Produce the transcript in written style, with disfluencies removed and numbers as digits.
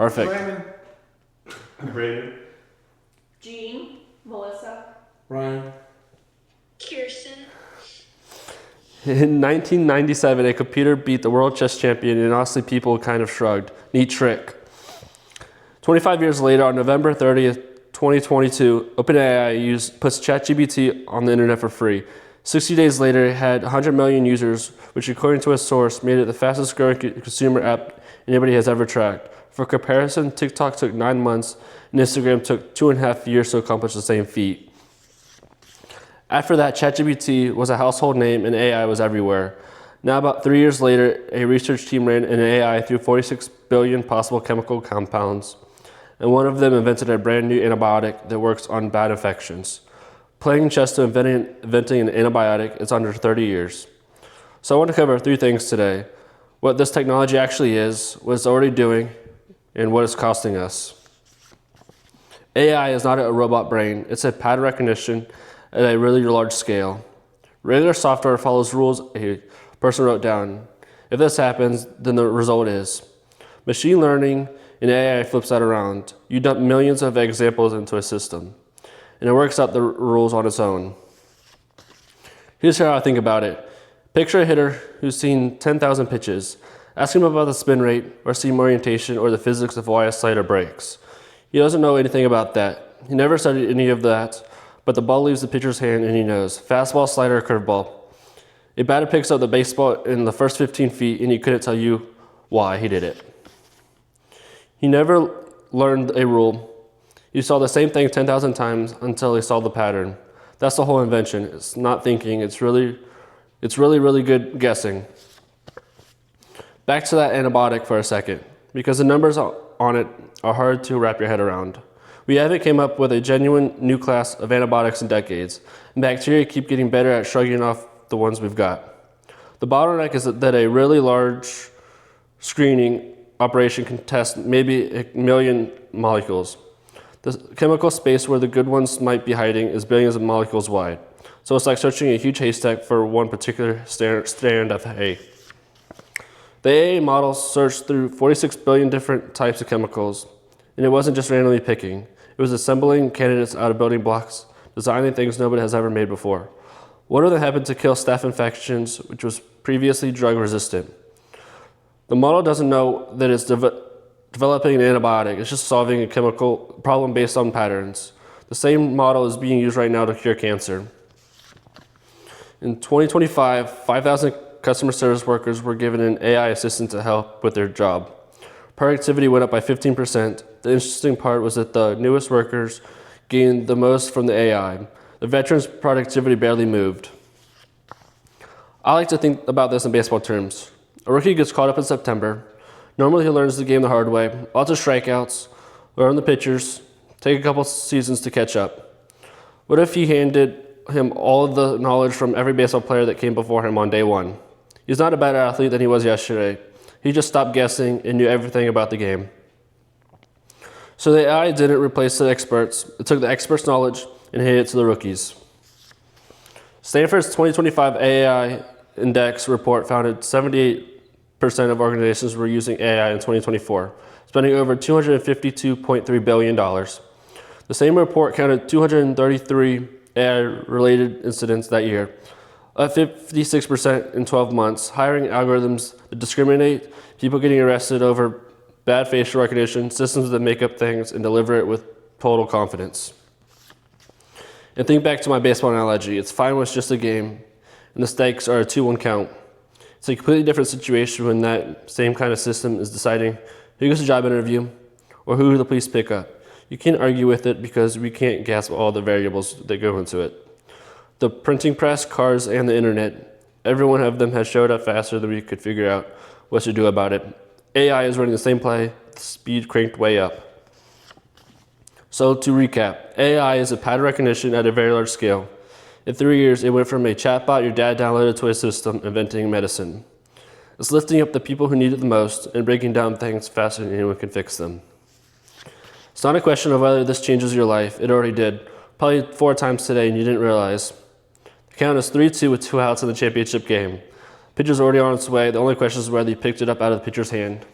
Perfect. Brandon. Jean. Melissa. Ryan. Kirsten. In 1997, a computer beat the world chess champion, and honestly, people kind of shrugged. Neat trick. 25 years later, on November 30th, 2022, OpenAI puts ChatGPT on the internet for free. 60 days later, it had 100 million users, which according to a source, made it the fastest growing consumer app anybody has ever tracked. For comparison, TikTok took 9 months, and Instagram took 2.5 years to accomplish the same feat. After that, ChatGPT was a household name and AI was everywhere. Now, about 3 years later, a research team ran an AI through 46 billion possible chemical compounds, and one of them invented a brand new antibiotic that works on bad infections. Playing chess to inventing an antibiotic is under 30 years. So I want to cover 3 things today: what this technology actually is, what it's already doing, and what it's costing us. AI is not a robot brain, it's a pattern recognition at a really large scale. Regular software follows rules a person wrote down. If this happens, then the result is machine learning, and AI flips that around. You dump millions of examples into a system, and it works out the rules on its own. Here's how I think about it. Picture a hitter who's seen 10,000 pitches. Ask him about the spin rate, or seam orientation, or the physics of why a slider breaks. He doesn't know anything about that. He never studied any of that, but the ball leaves the pitcher's hand and he knows. Fastball, slider, curveball. A batter picks up the baseball in the first 15 feet and he couldn't tell you why he did it. He never learned a rule. He saw the same thing 10,000 times until he saw the pattern. That's the whole invention. It's not thinking, it's really good guessing. Back to that antibiotic for a second, because the numbers on it are hard to wrap your head around. We haven't came up with a genuine new class of antibiotics in decades, and bacteria keep getting better at shrugging off the ones we've got. The bottleneck is that a really large screening operation can test maybe 1 million molecules. The chemical space where the good ones might be hiding is billions of molecules wide. So it's like searching a huge haystack for one particular strand of hay. The AA model searched through 46 billion different types of chemicals, and it wasn't just randomly picking. It was assembling candidates out of building blocks, designing things nobody has ever made before. One of them happened to kill staph infections, which was previously drug resistant. The model doesn't know that it's developing an antibiotic, it's just solving a chemical problem based on patterns. The same model is being used right now to cure cancer. In 2025, 5,000 customer service workers were given an AI assistant to help with their job. Productivity went up by 15%. The interesting part was that the newest workers gained the most from the AI. The veterans' productivity barely moved. I like to think about this in baseball terms. A rookie gets caught up in September. Normally he learns the game the hard way, lots of strikeouts, learn the pitchers, take a couple seasons to catch up. What if he handed him all of the knowledge from every baseball player that came before him on day one? He's not a better athlete than he was yesterday. He just stopped guessing and knew everything about the game. So the AI didn't replace the experts. It took the experts' knowledge and handed it to the rookies. Stanford's 2025 AI Index report found that 78% of organizations were using AI in 2024, spending over $252.3 billion. The same report counted 233 AI-related incidents that year, up 56% in 12 months, hiring algorithms that discriminate, people getting arrested over bad facial recognition, systems that make up things and deliver it with total confidence. And think back to my baseball analogy. It's fine when it's just a game, and the stakes are a 2-1 count. It's a completely different situation when that same kind of system is deciding who gets a job interview or who the police pick up. You can't argue with it because we can't grasp all the variables that go into it. The printing press, cars, and the internet, every one of them has showed up faster than we could figure out what to do about it. AI is running the same play, speed cranked way up. So to recap, AI is a pattern recognition at a very large scale. In 3 years, it went from a chatbot your dad downloaded to a system inventing medicine. It's lifting up the people who need it the most and breaking down things faster than anyone can fix them. It's not a question of whether this changes your life. It already did. Probably 4 times today and you didn't realize. The count is 3-2 with 2 outs in the championship game. Pitcher's already on its way. The only question is whether he picked it up out of the pitcher's hand.